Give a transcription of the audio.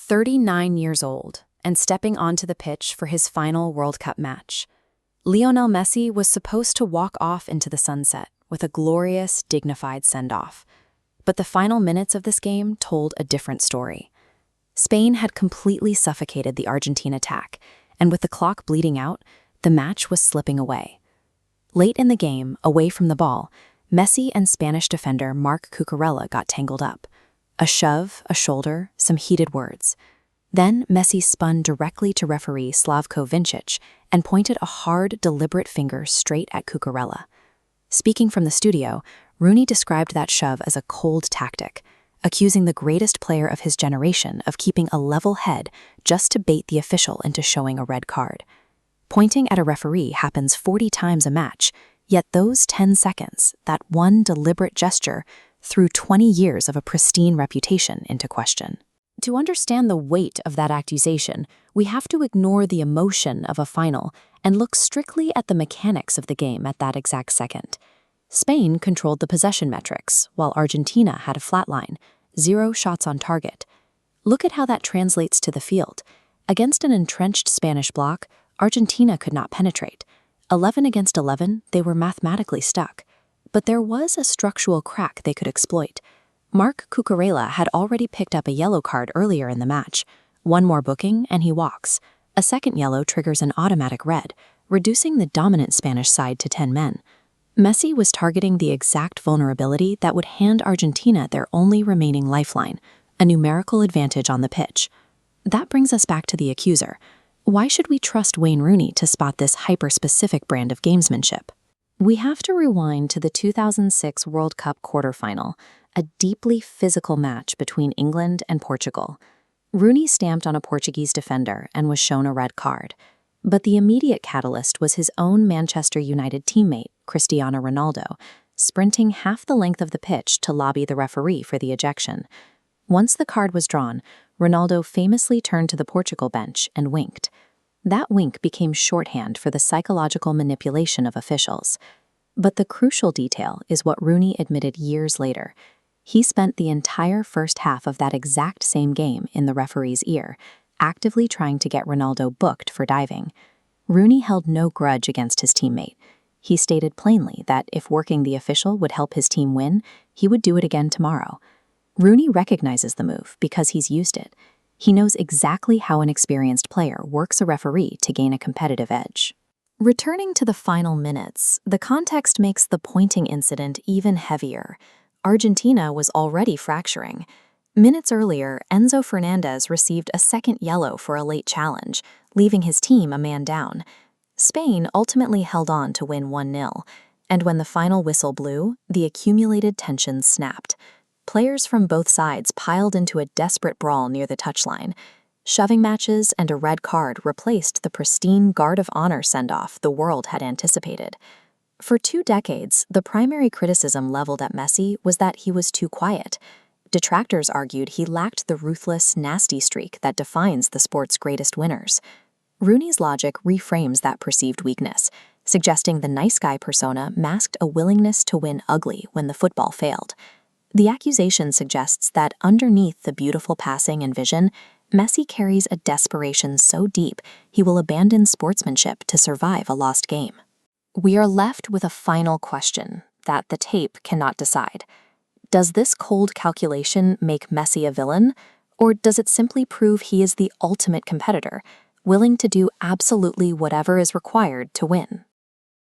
39 years old and stepping onto the pitch for his final World Cup match. Lionel Messi was supposed to walk off into the sunset with a glorious, dignified send-off. But the final minutes of this game told a different story. Spain had completely suffocated the Argentine attack, and with the clock bleeding out, the match was slipping away. Late in the game, away from the ball, Messi and Spanish defender Marc Cucurella got tangled up. A shove, a shoulder, some heated words. Then Messi spun directly to referee Slavko Vincic and pointed a hard, deliberate finger straight at Cucurella. Speaking from the studio, Rooney described that shove as a cold tactic, accusing the greatest player of his generation of keeping a level head just to bait the official into showing a red card. Pointing at a referee happens 40 times a match, yet those 10 seconds, that one deliberate gesture, threw 20 years of a pristine reputation into question. To understand the weight of that accusation, we have to ignore the emotion of a final and look strictly at the mechanics of the game at that exact second. Spain controlled the possession metrics, while Argentina had a flat line, 0 shots on target. Look at how that translates to the field. Against an entrenched Spanish bloc, Argentina could not penetrate. 11 against 11, they were mathematically stuck. But there was a structural crack they could exploit. Marc Cucurella had already picked up a yellow card earlier in the match. One more booking, and he walks. A second yellow triggers an automatic red, reducing the dominant Spanish side to 10 men. Messi was targeting the exact vulnerability that would hand Argentina their only remaining lifeline, a numerical advantage on the pitch. That brings us back to the accuser. Why should we trust Wayne Rooney to spot this hyper-specific brand of gamesmanship? We have to rewind to the 2006 World Cup quarterfinal, a deeply physical match between England and Portugal. Rooney stamped on a Portuguese defender and was shown a red card. But the immediate catalyst was his own Manchester United teammate, Cristiano Ronaldo, sprinting half the length of the pitch to lobby the referee for the ejection. Once the card was drawn, Ronaldo famously turned to the Portugal bench and winked. That wink became shorthand for the psychological manipulation of officials. But the crucial detail is what Rooney admitted years later. He spent the entire first half of that exact same game in the referee's ear, actively trying to get Ronaldo booked for diving. Rooney held no grudge against his teammate. He stated plainly that if working the official would help his team win, he would do it again tomorrow. Rooney recognizes the move because he's used it. He knows exactly how an experienced player works a referee to gain a competitive edge. Returning to the final minutes, the context makes the pointing incident even heavier. Argentina was already fracturing. Minutes earlier, Enzo Fernandez received a second yellow for a late challenge, leaving his team a man down. Spain ultimately held on to win 1-0, and when the final whistle blew, the accumulated tension snapped. Players from both sides piled into a desperate brawl near the touchline. Shoving matches and a red card replaced the pristine Guard of Honor send-off the world had anticipated. For 2 decades, the primary criticism leveled at Messi was that he was too quiet. Detractors argued he lacked the ruthless, nasty streak that defines the sport's greatest winners. Rooney's logic reframes that perceived weakness, suggesting the nice guy persona masked a willingness to win ugly when the football failed. The accusation suggests that underneath the beautiful passing and vision, Messi carries a desperation so deep he will abandon sportsmanship to survive a lost game. We are left with a final question that the tape cannot decide. Does this cold calculation make Messi a villain, or does it simply prove he is the ultimate competitor, willing to do absolutely whatever is required to win?